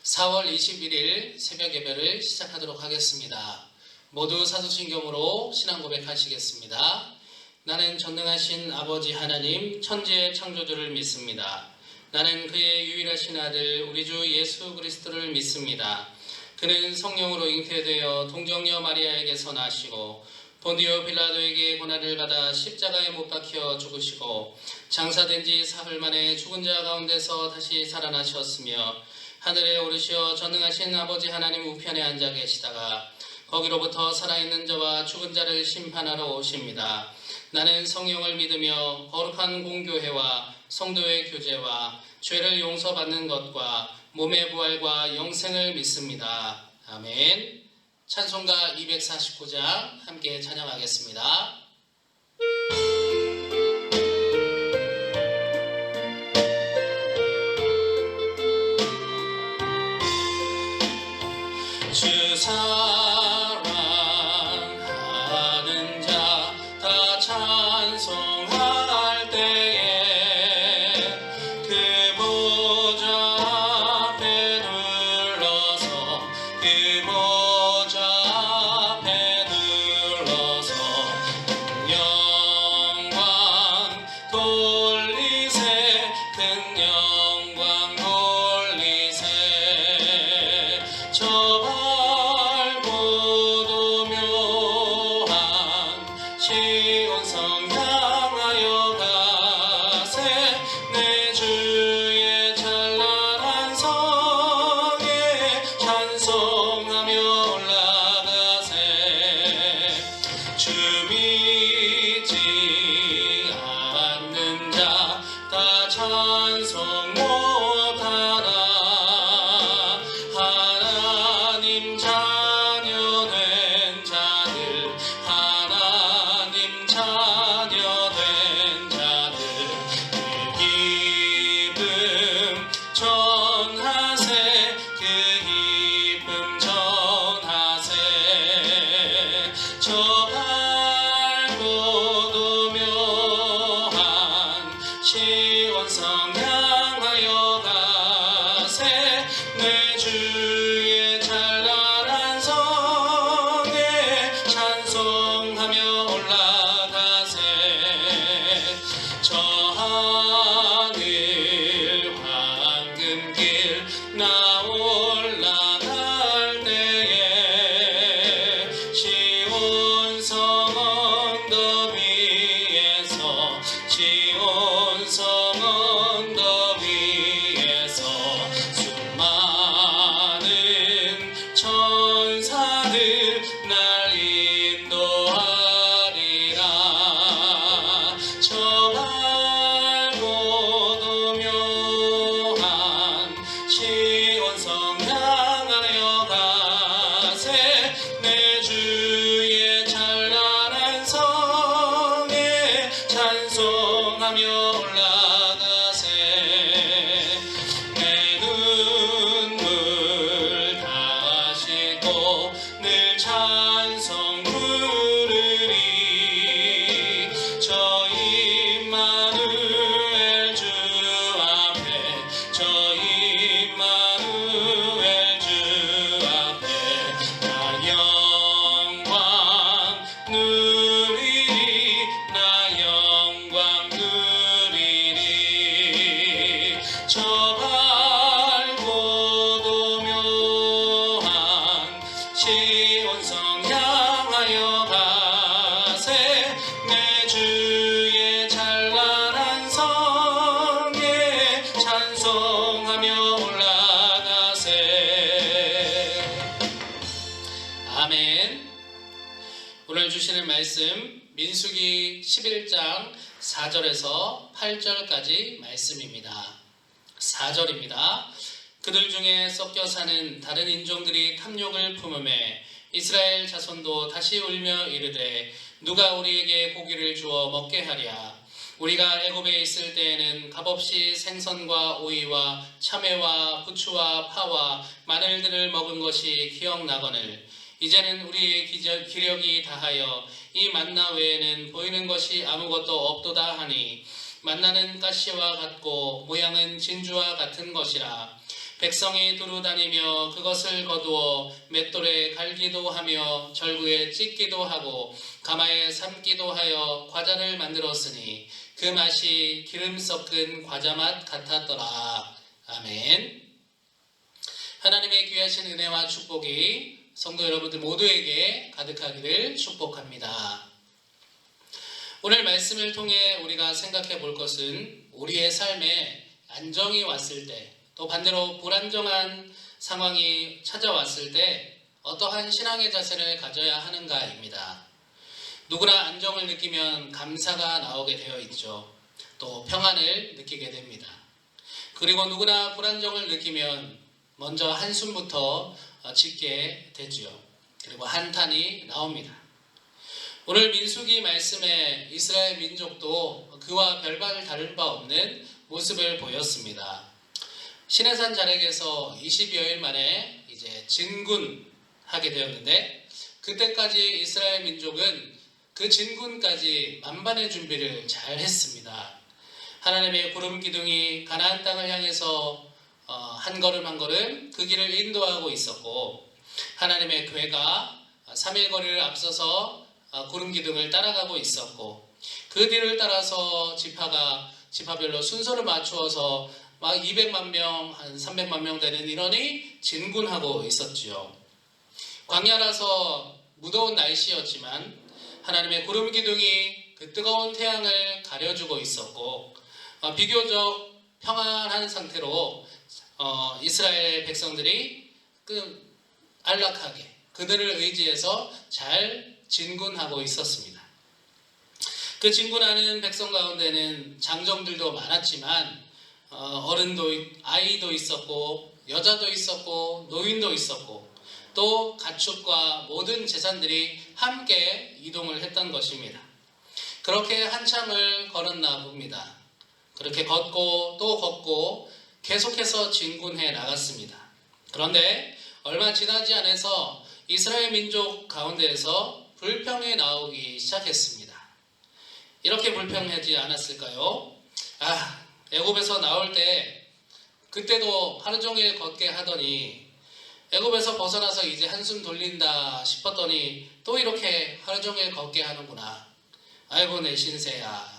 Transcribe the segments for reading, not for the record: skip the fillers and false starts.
4월 21일 새벽 예배를 시작하도록 하겠습니다. 모두 사도신경으로 신앙 고백하시겠습니다. 나는 전능하신 아버지 하나님 천지의 창조주를 믿습니다. 나는 그의 유일하신 아들 우리 주 예수 그리스도를 믿습니다. 그는 성령으로 잉태되어 동정녀 마리아에게서 나시고 본디오 빌라도에게 고난을 받아 십자가에 못 박혀 죽으시고 장사된 지 사흘 만에 죽은 자 가운데서 다시 살아나셨으며 하늘에 오르시어 전능하신 아버지 하나님 우편에 앉아 계시다가 거기로부터 살아있는 자와 죽은 자를 심판하러 오십니다. 나는 성령을 믿으며 거룩한 공교회와 성도의 교제와 죄를 용서받는 것과 몸의 부활과 영생을 믿습니다. 아멘. 찬송가 249장 함께 찬양하겠습니다. 주 사랑하는 자 다 찬송할 때에 그 보좌 앞에 눌러서 그 보좌 앞에 눌러서 영광 돌리세 큰 영광 돌리세 시온성 향하여 가세 내 주의 찬란한 성에 찬송하며 올라가세 주 믿지 않는 자 다 찬송 못하나 하나님 자녀 된 자들 자녀된 자들 그 기쁨 전하세 그 기쁨 전하세 저 밝고도 묘한 시온성 향하여 가세 내 주의 찬란한 성에 찬송하며 저 하늘 황금길 나 올라갈 때에 시온성 언덕 위에서 시온성 언덕 위에서 수많은 천사들 날 인도하리라 저 밝고도 묘한 시온성 향하여 가세 내 주의 찬란한 성에 찬송하며 올라가세 내 눈물 다 씻고 늘 찬송 부르리 저 임마누엘 주 앞에 저 임마누엘 주 앞에 나 영광 누리리 나 영광 누리리 저 밝고도 묘한 시온성 향하여 가세 내 주의 찬란한 성에 찬송하며 올라가세 아멘. 오늘 주시는 말씀 민수기 11장 4절에서 8절까지 말씀입니다. 4절입니다. 그들 중에 섞여 사는 다른 인종들이 탐욕을 품음에 이스라엘 자손도 다시 울며 이르되 누가 우리에게 고기를 주어 먹게 하랴. 우리가 애굽에 있을 때에는 값없이 생선과 오이와 참외와 부추와 파와 마늘들을 먹은 것이 기억나거늘 이제는 우리의 기력이 다하여 이 만나 외에는 보이는 것이 아무것도 없도다 하니 만나는 가시와 같고 모양은 진주와 같은 것이라 백성이 두루 다니며 그것을 거두어 맷돌에 갈기도 하며 절구에 찢기도 하고 가마에 삶기도 하여 과자를 만들었으니 그 맛이 기름 섞은 과자 맛 같았더라. 아멘. 하나님의 귀하신 은혜와 축복이 성도 여러분들 모두에게 가득하기를 축복합니다. 오늘 말씀을 통해 우리가 생각해 볼 것은 우리의 삶에 안정이 왔을 때, 또 반대로 불안정한 상황이 찾아왔을 때 어떠한 신앙의 자세를 가져야 하는가입니다. 누구나 안정을 느끼면 감사가 나오게 되어 있죠. 또 평안을 느끼게 됩니다. 그리고 누구나 불안정을 느끼면 먼저 한숨부터 짓게 되지요. 그리고 한탄이 나옵니다. 오늘 민수기 말씀에 이스라엘 민족도 그와 별반 다를 바 없는 모습을 보였습니다. 시내산 자락에서 20여일 만에 이제 진군하게 되었는데, 그때까지 이스라엘 민족은 그 진군까지 만반의 준비를 잘 했습니다. 하나님의 구름 기둥이 가나안 땅을 향해서 한 걸음 한 걸음 그 길을 인도하고 있었고, 하나님의 궤가 3일 거리를 앞서서 구름 기둥을 따라가고 있었고, 그 뒤를 따라서 지파별로 순서를 맞추어서 막 200만 명, 한 300만 명 되는 인원이 진군하고 있었지요. 광야라서 무더운 날씨였지만 하나님의 구름 기둥이 그 뜨거운 태양을 가려주고 있었고, 비교적 평안한 상태로 이스라엘 백성들이 안락하게 그들을 의지해서 잘 진군하고 있었습니다. 그 진군하는 백성 가운데는 장정들도 많았지만 어른도, 아이도 있었고 여자도 있었고 노인도 있었고, 또 가축과 모든 재산들이 함께 이동을 했던 것입니다. 그렇게 한참을 걸었나 봅니다. 그렇게 걷고 또 걷고 계속해서 진군해 나갔습니다. 그런데 얼마 지나지 않아서 이스라엘 민족 가운데에서 불평이 나오기 시작했습니다. 이렇게 불평하지 않았을까요? 애굽에서 나올 때 그때도 하루 종일 걷게 하더니 애굽에서 벗어나서 이제 한숨 돌린다 싶었더니 또 이렇게 하루 종일 걷게 하는구나. 아이고 내 신세야.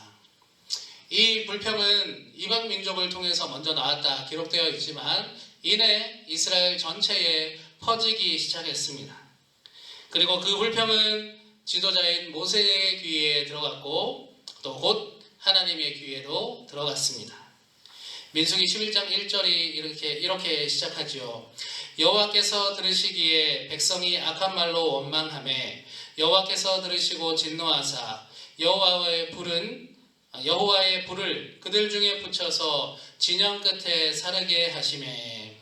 이 불평은 이방 민족을 통해서 먼저 나왔다 기록되어 있지만 이내 이스라엘 전체에 퍼지기 시작했습니다. 그리고 그 불평은 지도자인 모세의 귀에 들어갔고 또 곧 하나님의 귀에도 들어갔습니다. 민수기 11장 1절이 이렇게 시작하지요. 여호와께서 들으시기에 백성이 악한 말로 원망하매 여호와께서 들으시고 진노하사 여호와의 불을 그들 중에 붙여서 진영 끝에 사르게 하시매,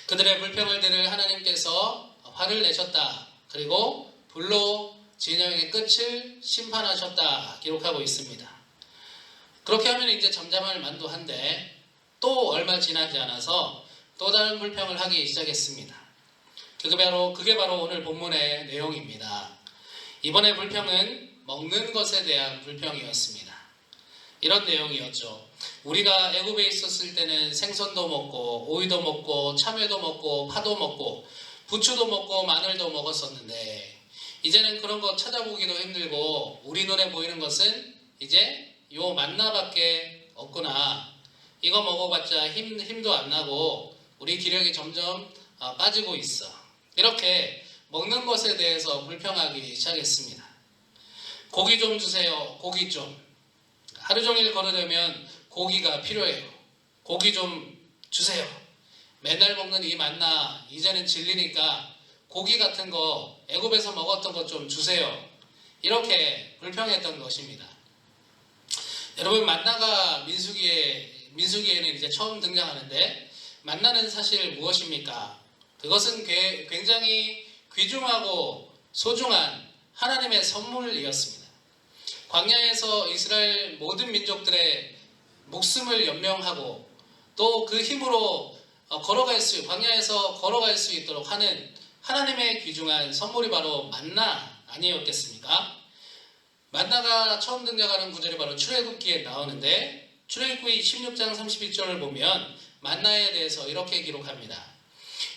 그들의 불평을 들을 하나님께서 화를 내셨다. 그리고 불로 진영의 끝을 심판하셨다 기록하고 있습니다. 그렇게 하면 이제 잠잠할 만도 한데 또 얼마 지나지 않아서 또 다른 불평을 하기 시작했습니다. 그게 바로 오늘 본문의 내용입니다. 이번에 불평은 먹는 것에 대한 불평이었습니다. 이런 내용이었죠. 우리가 애굽에 있었을 때는 생선도 먹고 오이도 먹고 참외도 먹고 파도 먹고 부추도 먹고 마늘도 먹었었는데, 이제는 그런 거 찾아보기도 힘들고 우리 눈에 보이는 것은 이제 요 만나밖에 없구나. 이거 먹어봤자 힘도 안 나고 우리 기력이 점점 빠지고 있어. 이렇게 먹는 것에 대해서 불평하기 시작했습니다. 고기 좀 주세요. 고기 좀. 하루 종일 걸으려면 고기가 필요해요. 고기 좀 주세요. 맨날 먹는 이 만나 이제는 질리니까 고기 같은 거 애굽에서 먹었던 것 좀 주세요. 이렇게 불평했던 것입니다. 여러분, 만나가 민수기에는 이제 처음 등장하는데, 만나는 사실 무엇입니까? 그것은 굉장히 귀중하고 소중한 하나님의 선물이었습니다. 광야에서 이스라엘 모든 민족들의 목숨을 연명하고 또 그 힘으로 광야에서 걸어갈 수 있도록 하는 하나님의 귀중한 선물이 바로 만나 아니었겠습니까? 만나가 처음 등장하는 구절이 바로 출애굽기에 나오는데, 출애굽기 16장 31절을 보면 만나에 대해서 이렇게 기록합니다.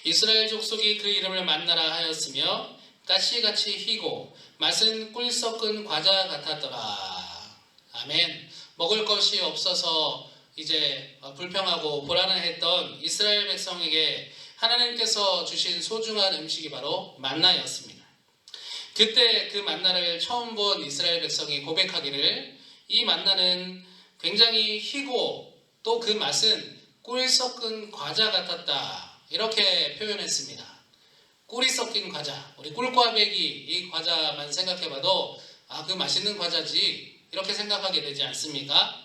이스라엘 족속이 그 이름을 만나라 하였으며 가시같이 희고 맛은 꿀 섞은 과자 같았더라. 아멘. 먹을 것이 없어서 이제 불평하고 불안해했던 이스라엘 백성에게 하나님께서 주신 소중한 음식이 바로 만나였습니다. 그때 그 만나를 처음 본 이스라엘 백성이 고백하기를 이 만나는 굉장히 희고 또 그 맛은 꿀 섞은 과자 같았다. 이렇게 표현했습니다. 꿀이 섞인 과자. 우리 꿀꽈배기 이 과자만 생각해봐도 그 맛있는 과자지 이렇게 생각하게 되지 않습니까?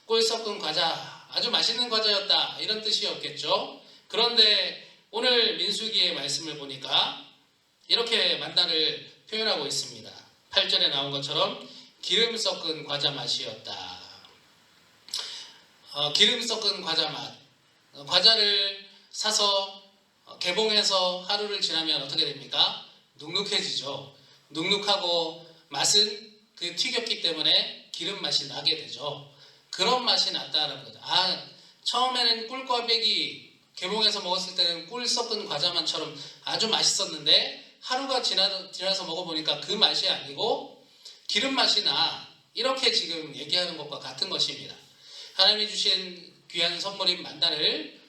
꿀 섞은 과자, 아주 맛있는 과자였다 이런 뜻이었겠죠. 그런데 오늘 민수기의 말씀을 보니까 이렇게 만나를 표현하고 있습니다. 8절에 나온 것처럼 기름 섞은 과자 맛이었다. 기름 섞은 과자 맛. 과자를 사서 개봉해서 하루를 지나면 어떻게 됩니까? 눅눅해지죠. 눅눅하고 맛은 그 튀겼기 때문에 기름 맛이 나게 되죠. 그런 맛이 났다는 거죠. 처음에는 꿀꽈배기 개봉해서 먹었을 때는 꿀 섞은 과자만처럼 아주 맛있었는데 하루가 지나서 먹어보니까 그 맛이 아니고 기름 맛이 나. 이렇게 지금 얘기하는 것과 같은 것입니다. 하나님이 주신 귀한 선물인 만나를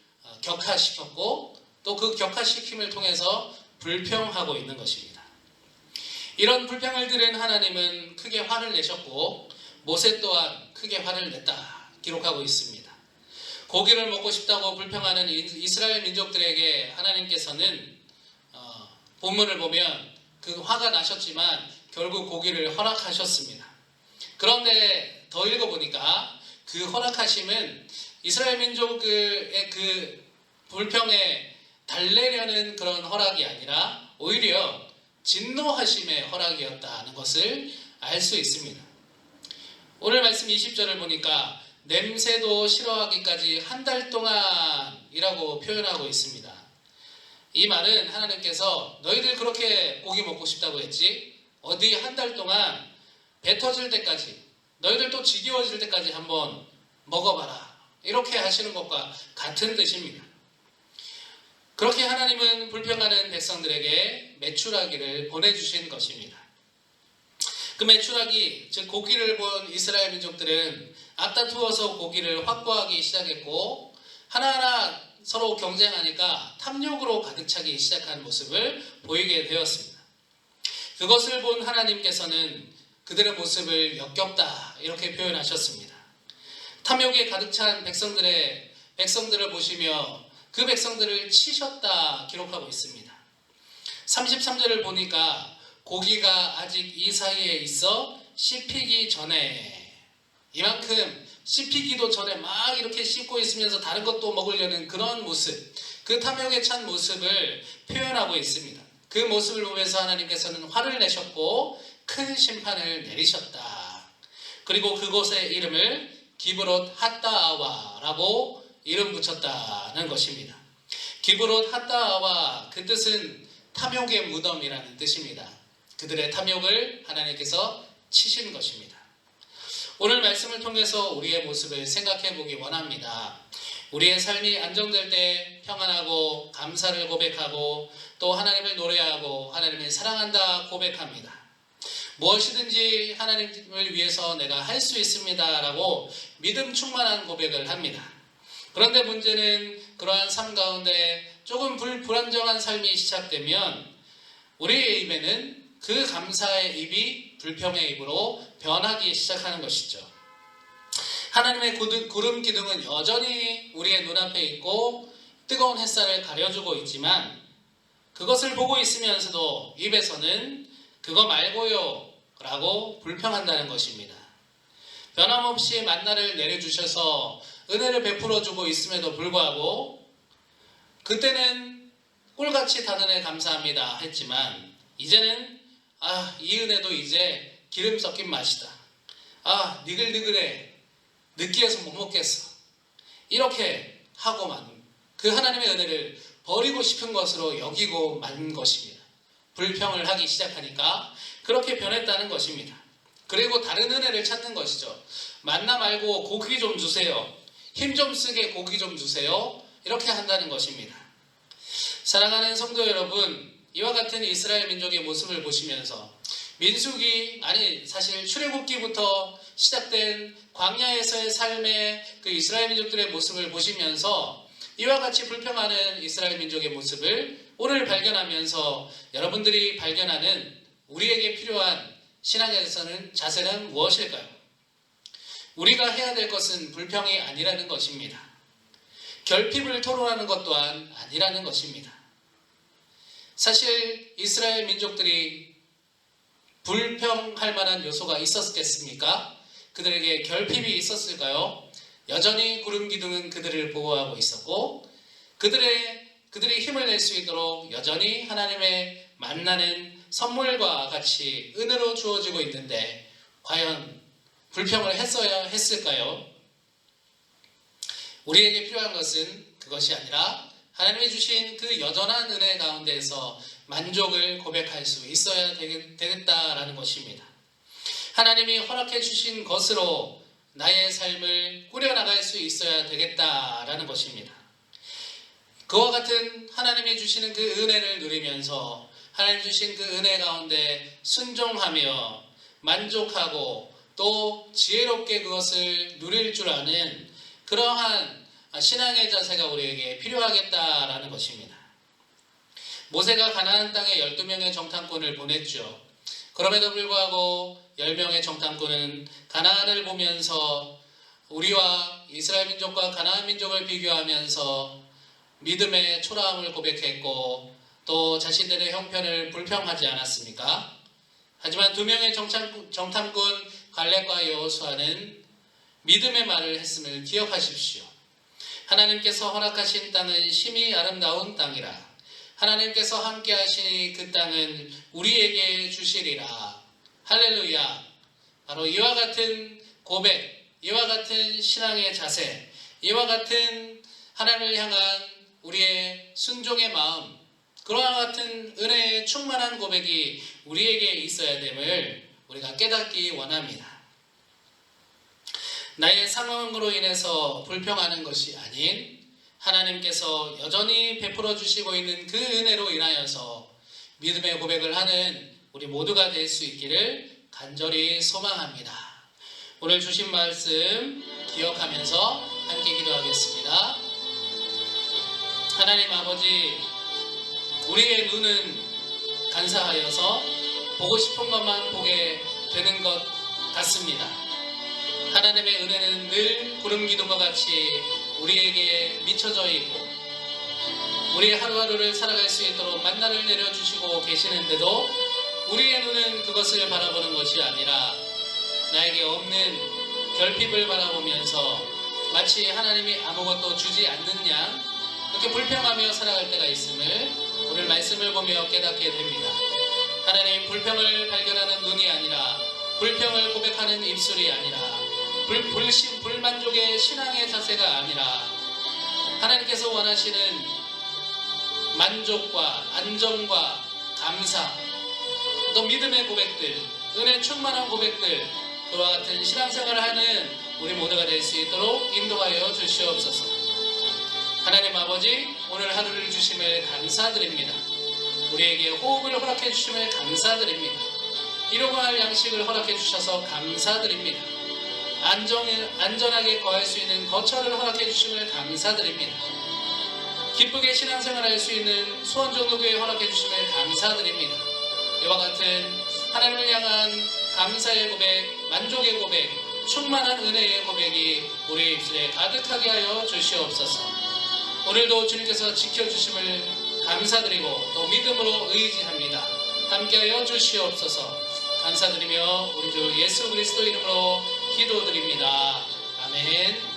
격화시켰고 또 그 격화시킴을 통해서 불평하고 있는 것입니다. 이런 불평을 들은 하나님은 크게 화를 내셨고 모세 또한 크게 화를 냈다 기록하고 있습니다. 고기를 먹고 싶다고 불평하는 이스라엘 민족들에게 하나님께서는 본문을 보면 그 화가 나셨지만 결국 고기를 허락하셨습니다. 그런데 더 읽어보니까 그 허락하심은 이스라엘 민족의 그 불평에 달래려는 그런 허락이 아니라 오히려 진노하심의 허락이었다는 것을 알 수 있습니다. 오늘 말씀 20절을 보니까 냄새도 싫어하기까지 한 달 동안이라고 표현하고 있습니다. 이 말은 하나님께서 너희들 그렇게 고기 먹고 싶다고 했지? 어디 한 달 동안 배 터질 때까지 너희들 또 지겨워질 때까지 한번 먹어봐라. 이렇게 하시는 것과 같은 뜻입니다. 그렇게 하나님은 불평하는 백성들에게 메추라기를 보내주신 것입니다. 그 메추라기, 즉 고기를 본 이스라엘 민족들은 앞다투어서 고기를 확보하기 시작했고 하나하나 서로 경쟁하니까 탐욕으로 가득 차기 시작한 모습을 보이게 되었습니다. 그것을 본 하나님께서는 그들의 모습을 역겹다 이렇게 표현하셨습니다. 탐욕에 가득 찬 백성들을 보시며 그 백성들을 치셨다 기록하고 있습니다. 33절을 보니까 고기가 아직 이 사이에 있어 씹히기 전에 이만큼 씹히기도 전에 막 이렇게 씹고 있으면서 다른 것도 먹으려는 그런 모습, 그 탐욕에 찬 모습을 표현하고 있습니다. 그 모습을 보면서 하나님께서는 화를 내셨고 큰 심판을 내리셨다. 그리고 그곳의 이름을 기브롯 핫다아와라고 이름 붙였다는 것입니다. 기브롯 핫다아와 그 뜻은 탐욕의 무덤이라는 뜻입니다. 그들의 탐욕을 하나님께서 치신 것입니다. 오늘 말씀을 통해서 우리의 모습을 생각해 보기 원합니다. 우리의 삶이 안정될 때 평안하고 감사를 고백하고 또 하나님을 노래하고 하나님을 사랑한다 고백합니다. 무엇이든지 하나님을 위해서 내가 할 수 있습니다 라고 믿음 충만한 고백을 합니다. 그런데 문제는 그러한 삶 가운데 조금 불안정한 삶이 시작되면 우리의 입에는 그 감사의 입이 불평의 입으로 변하기 시작하는 것이죠. 하나님의 구름 기둥은 여전히 우리의 눈앞에 있고 뜨거운 햇살을 가려주고 있지만 그것을 보고 있으면서도 입에서는 그거 말고요 라고 불평한다는 것입니다. 변함없이 만나를 내려주셔서 은혜를 베풀어주고 있음에도 불구하고 그때는 꿀같이 다는 애 감사합니다 했지만 이제는 이 은혜도 이제 기름 섞인 맛이다. 니글니글해. 느끼해서 못 먹겠어. 이렇게 하고만 그 하나님의 은혜를 버리고 싶은 것으로 여기고 만 것입니다. 불평을 하기 시작하니까 그렇게 변했다는 것입니다. 그리고 다른 은혜를 찾는 것이죠. 만나 말고 고기 좀 주세요. 힘 좀 쓰게 고기 좀 주세요. 이렇게 한다는 것입니다. 사랑하는 성도 여러분, 이와 같은 이스라엘 민족의 모습을 보시면서 사실 출애굽기부터 시작된 광야에서의 삶의 그 이스라엘 민족들의 모습을 보시면서 이와 같이 불평하는 이스라엘 민족의 모습을 오늘 발견하면서 여러분들이 발견하는 우리에게 필요한 신앙에서는 자세는 무엇일까요? 우리가 해야 될 것은 불평이 아니라는 것입니다. 결핍을 토로하는 것 또한 아니라는 것입니다. 사실 이스라엘 민족들이 불평할 만한 요소가 있었겠습니까? 그들에게 결핍이 있었을까요? 여전히 구름 기둥은 그들을 보호하고 있었고 그들이 힘을 낼 수 있도록 여전히 하나님의 만나는 선물과 같이 은혜로 주어지고 있는데 과연 불평을 했어야 했을까요? 우리에게 필요한 것은 그것이 아니라 하나님이 주신 그 여전한 은혜 가운데에서 만족을 고백할 수 있어야 되겠다라는 것입니다. 하나님이 허락해 주신 것으로 나의 삶을 꾸려나갈 수 있어야 되겠다라는 것입니다. 그와 같은 하나님이 주시는 그 은혜를 누리면서 하나님 주신 그 은혜 가운데 순종하며 만족하고 또 지혜롭게 그것을 누릴 줄 아는 그러한 신앙의 자세가 우리에게 필요하겠다라는 것입니다. 모세가 가나안 땅에 12명의 정탐꾼을 보냈죠. 그럼에도 불구하고 10명의 정탐꾼은 가나안을 보면서 우리와 이스라엘 민족과 가나안 민족을 비교하면서 믿음의 초라함을 고백했고 또 자신들의 형편을 불평하지 않았습니까? 하지만 2명의 정탐꾼 갈렙과 여호수아는 믿음의 말을 했음을 기억하십시오. 하나님께서 허락하신 땅은 심히 아름다운 땅이라. 하나님께서 함께 하시니 그 땅은 우리에게 주시리라. 할렐루야. 바로 이와 같은 고백, 이와 같은 신앙의 자세, 이와 같은 하나님을 향한 우리의 순종의 마음, 그와 같은 은혜에 충만한 고백이 우리에게 있어야 됨을 우리가 깨닫기 원합니다. 나의 상황으로 인해서 불평하는 것이 아닌 하나님께서 여전히 베풀어 주시고 있는 그 은혜로 인하여서 믿음의 고백을 하는 우리 모두가 될 수 있기를 간절히 소망합니다. 오늘 주신 말씀 기억하면서 함께 기도하겠습니다. 하나님 아버지, 우리의 눈은 간사하여서 보고 싶은 것만 보게 되는 것 같습니다. 하나님의 은혜는 늘 구름 기둥과 같이 우리에게 미쳐져 있고 우리의 하루하루를 살아갈 수 있도록 만나를 내려주시고 계시는데도 우리의 눈은 그것을 바라보는 것이 아니라 나에게 없는 결핍을 바라보면서 마치 하나님이 아무것도 주지 않는 양 그렇게 불평하며 살아갈 때가 있음을 오늘 말씀을 보며 깨닫게 됩니다. 하나님, 불평을 발견하는 눈이 아니라 불평을 고백하는 입술이 아니라 불만족의 신앙의 자세가 아니라 하나님께서 원하시는 만족과 안정과 감사 또 믿음의 고백들, 은혜 충만한 고백들, 그와 같은 신앙생활을 하는 우리 모두가 될 수 있도록 인도하여 주시옵소서. 하나님 아버지, 오늘 하루를 주심을 감사드립니다. 우리에게 호흡을 허락해 주심을 감사드립니다. 이루고 할 양식을 허락해 주셔서 감사드립니다. 안전하게 거할 수 있는 거처를 허락해 주심을 감사드립니다. 기쁘게 신앙생활을 할 수 있는 수원정로교회 허락해 주심을 감사드립니다. 이와 같은 하나님을 향한 감사의 고백, 만족의 고백, 충만한 은혜의 고백이 우리의 입술에 가득하게 하여 주시옵소서. 오늘도 주님께서 지켜주심을 감사드리고 또 믿음으로 의지합니다. 함께하여 주시옵소서. 감사드리며 우리 주 예수 그리스도 이름으로 기도드립니다. 아멘.